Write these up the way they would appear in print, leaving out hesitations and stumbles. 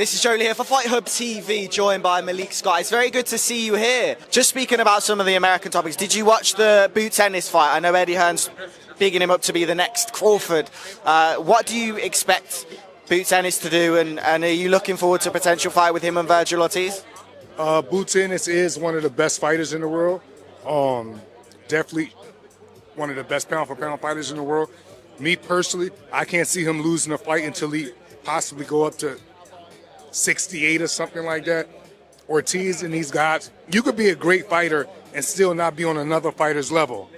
This is Jolie here for Fight Hub TV, joined by Malik Scott. It's very good to see you here. Just speaking about some of the American topics, did you watch the Boots Ennis fight? I know Eddie Hearn's bigging him up to be the next Crawford. What do you expect Boots Ennis to do, and are you looking forward to a potential fight with him and Virgil Ortiz? Boots Ennis is one of the best fighters in the world. Definitely one of the best pound-for-pound fighters in the world. Me personally, I can't see him losing a fight until he possibly go up to 68 or something like that. Ortiz and these guys, you could be a great fighter and still not be on another fighter's level.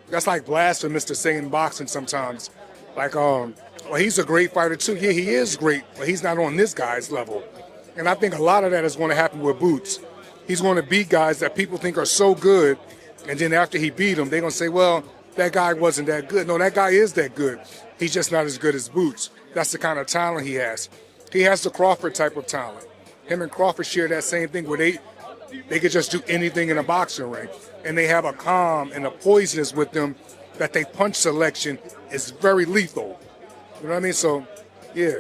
That's like blasphemous to say in boxing sometimes. Like, well, he's a great fighter too. Yeah, he is great, but he's not on this guy's level. And I think a lot of that is going to happen with Boots. He's going to beat guys that people think are so good, and then after he beat them, they're going to say, well, that guy wasn't that good. No, that guy is that good. He's just not as good as Boots. That's the kind of talent he has. He has the Crawford type of talent. Him and Crawford share that same thing where they could just do anything in a boxing ring. And they have a calm and a poisonous with them that they punch selection is very lethal. You know what I mean? So, yeah.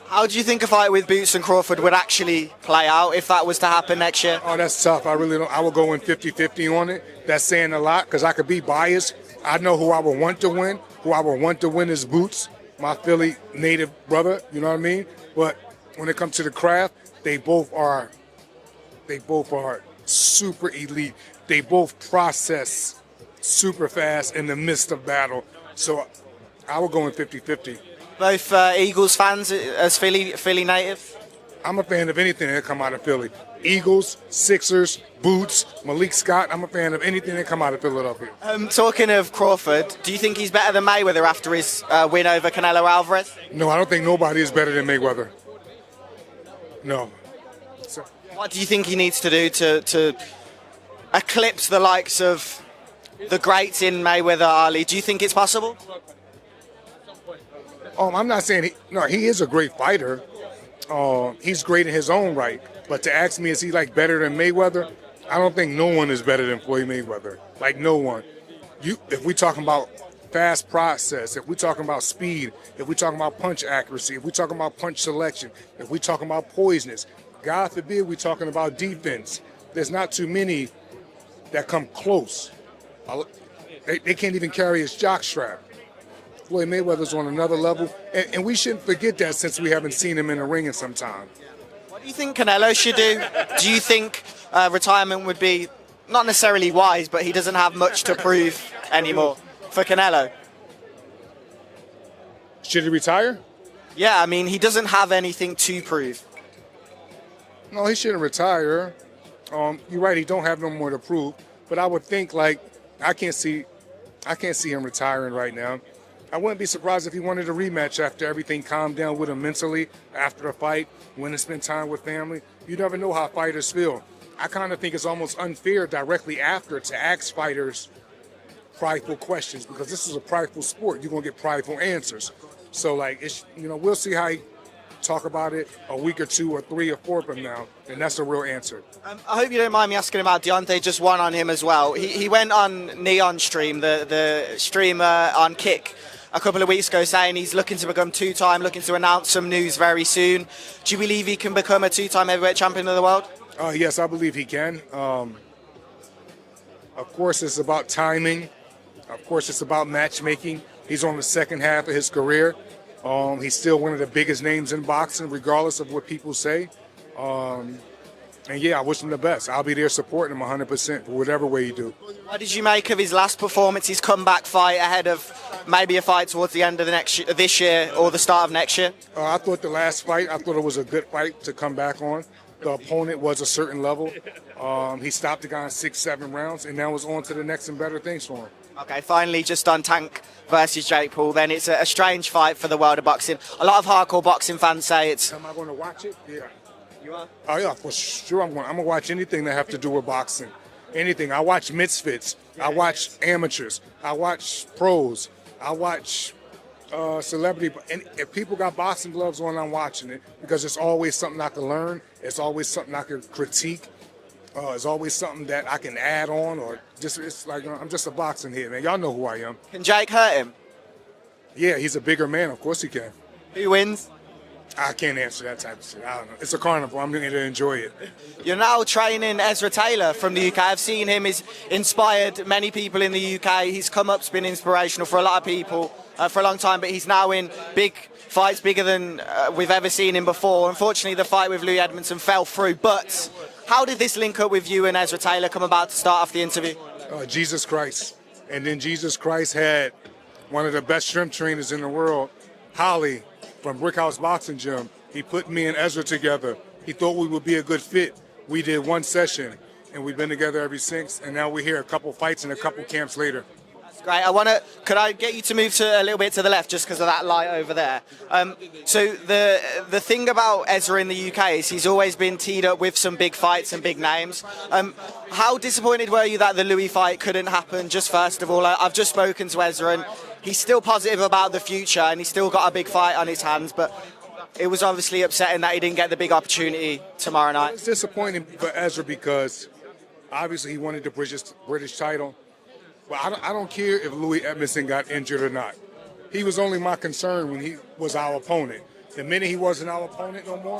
How do you think a fight with Boots and Crawford would actually play out if that was to happen next year? Oh, that's tough. I really don't. I would go in 50-50 on it. That's saying a lot because I could be biased. I know who I would want to win. Who I would want to win is Boots, my Philly native brother. You know what I mean? But when it comes to the craft, they both are super elite. They both process super fast in the midst of battle. So I would go in 50-50. Both Eagles fans as Philly native? I'm a fan of anything that come out of Philly. Eagles, Sixers, Boots, Malik Scott. I'm a fan of anything that come out of Philadelphia. Talking of Crawford, do you think he's better than Mayweather after his win over Canelo Alvarez? No, I don't think nobody is better than Mayweather. No. So, what do you think he needs to do to eclipse the likes of the greats in Mayweather, Ali? Do you think it's possible? I'm not saying he is a great fighter. He's great in his own right. But to ask me, is he like better than Mayweather? I don't think no one is better than Floyd Mayweather. Like no one. If we talking about fast process, if we talking about speed, if we talking about punch accuracy, if we talking about punch selection, if we talking about poisonous, God forbid we talking about defense. There's not too many that come close. They can't even carry his jockstrap. Floyd Mayweather's on another level, and we shouldn't forget that since we haven't seen him in the ring in some time. What do you think Canelo should do? Do you think retirement would be not necessarily wise, but he doesn't have much to prove anymore for Canelo? Should he retire? Yeah, I mean, he doesn't have anything to prove. No, he shouldn't retire. You're right, he don't have no more to prove, but I would think, like, I can't see him retiring right now. I wouldn't be surprised if he wanted a rematch after everything calmed down with him mentally, after the fight, when to spend time with family. You never know how fighters feel. I kind of think it's almost unfair directly after to ask fighters prideful questions because this is a prideful sport. You're going to get prideful answers. So, like, we'll see how he talk about it a week or two or 3 or 4 from now, and that's a real answer. I hope you don't mind me asking about Deontay. Just one on him as well. He went on Neon Stream, the stream on Kick, a couple of weeks ago, saying he's looking to become 2-time, looking to announce some news very soon. Do you believe he can become a 2-time heavyweight champion of the world? Yes, I believe he can. Of course, it's about timing. Of course, it's about matchmaking. He's on the second half of his career. He's still one of the biggest names in boxing, regardless of what people say. And yeah, I wish him the best. I'll be there supporting him 100% for whatever way you do. What did you make of his last performance, his comeback fight ahead of maybe a fight towards the end of this year or the start of next year? I thought the last fight, I thought it was a good fight to come back on. The opponent was a certain level. He stopped the guy in 6-7 rounds, and now was on to the next and better things for him. Okay, finally, just on Tank versus Jake Paul, then it's a strange fight for the world of boxing. A lot of hardcore boxing fans say it's... Am I going to watch it? Yeah. You are? Oh, yeah, for sure I'm going to watch anything that have to do with boxing. Anything. I watch misfits. I watch amateurs. I watch pros. I watch celebrity. And if people got boxing gloves on, I'm watching it because it's always something I can learn. It's always something I can critique. It's always something that I can add on, or just it's like I'm just a boxing head, man. Y'all know who I am. Can Jake hurt him? Yeah, he's a bigger man. Of course he can. Who wins? I can't answer that type of shit. I don't know. It's a carnival. I'm going to enjoy it. You're now training Ezra Taylor from the UK. I've seen him. He's inspired many people in the UK. He's come up's been inspirational for a lot of people for a long time, but he's now in big fights, bigger than we've ever seen him before. Unfortunately, the fight with Louis Edmondson fell through, but how did this link up with you and Ezra Taylor come about to start off the interview? Jesus Christ. And then Jesus Christ had one of the best strength trainers in the world, Holly, from Brickhouse Boxing Gym. He put me and Ezra together. He thought we would be a good fit. We did one session, and we've been together ever since. And now we're here, a couple fights and a couple camps later. That's great. Could I get you to move to a little bit to the left, just because of that light over there? So the thing about Ezra in the UK is he's always been teed up with some big fights and big names. How disappointed were you that the Louis fight couldn't happen? Just first of all, I've just spoken to Ezra, and he's still positive about the future, and he's still got a big fight on his hands, but it was obviously upsetting that he didn't get the big opportunity tomorrow night. It's disappointing for Ezra because obviously he wanted the British title. But I don't care if Louis Edmondson got injured or not. He was only my concern when he was our opponent. The minute he wasn't our opponent no more,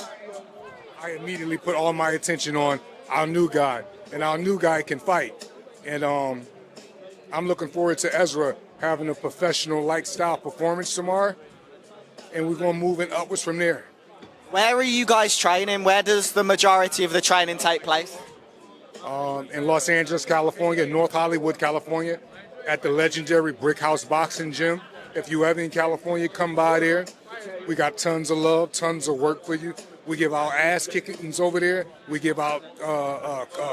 I immediately put all my attention on our new guy, and our new guy can fight. And I'm looking forward to Ezra having a professional-like style performance tomorrow, and we're going to move it upwards from there. Where are you guys training? Where does the majority of the training take place? In Los Angeles, California, North Hollywood, California, at the legendary Brickhouse Boxing Gym. If you ever in California, come by there. We got tons of love, tons of work for you. We give out ass kickings over there. We give out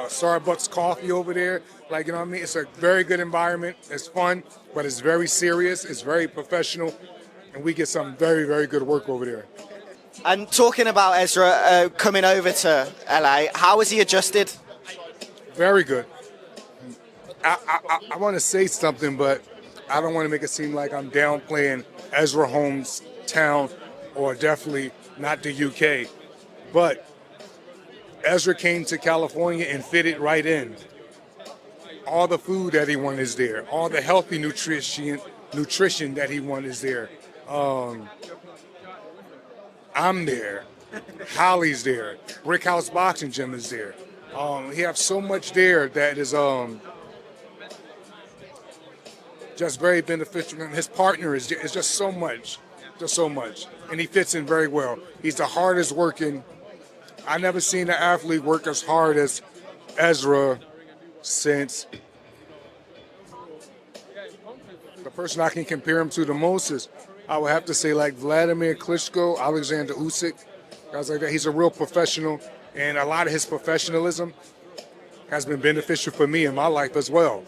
Starbucks coffee over there. Like, you know what I mean? It's a very good environment. It's fun, but it's very serious. It's very professional, and we get some very, very good work over there. And talking about Ezra coming over to LA, how has he adjusted? Very good. I want to say something, but I don't want to make it seem like I'm downplaying Ezra Holmes' town, or definitely not the UK. But Ezra came to California and fitted right in. All the food that he wanted is there. All the healthy nutrition that he wanted is there. I'm there. Holly's there. Brickhouse Boxing Gym is there. He has so much there that is just very beneficial. And his partner is just so much, and he fits in very well. He's the hardest working. I never seen an athlete work as hard as Ezra since. The person I can compare him to the most is, I would have to say, like Vladimir Klitschko, Alexander Usyk, guys like that. He's a real professional. And a lot of his professionalism has been beneficial for me in my life as well.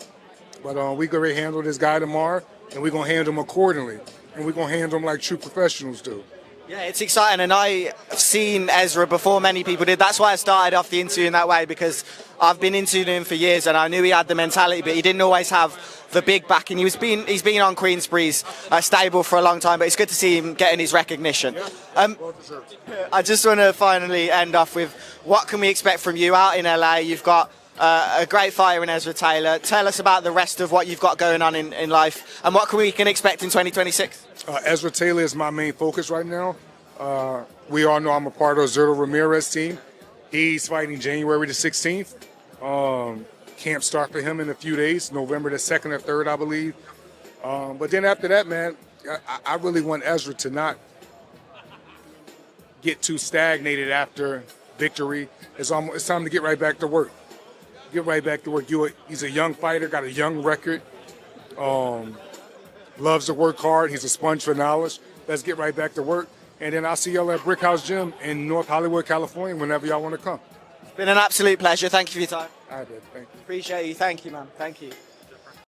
But we're going to handle this guy tomorrow, and we're going to handle him accordingly. And we're going to handle him like true professionals do. Yeah, it's exciting, and I've seen Ezra before many people did. That's why I started off the interview in that way, because I've been interviewing him for years, and I knew he had the mentality, but he didn't always have the big backing. He's been on Queensbury's stable for a long time, but it's good to see him getting his recognition. I just want to finally end off with, what can we expect from you out in LA? You've got a great fighter in Ezra Taylor. Tell us about the rest of what you've got going on in life, and what we can expect in 2026. Ezra Taylor is my main focus right now. We all know I'm a part of Zerto Ramirez team. He's fighting January the 16th. Camp start for him in a few days, November the 2nd or 3rd, I believe. But then after that, man, I really want Ezra to not get too stagnated after victory. It's time to get right back to work. Get right back to work. He's a young fighter, got a young record. Loves to work hard. He's a sponge for knowledge. Let's get right back to work. And then I'll see y'all at Brickhouse Gym in North Hollywood, California, whenever y'all want to come. It's been an absolute pleasure. Thank you for your time. All right, baby. Thank you. Appreciate you. Thank you, man. Thank you.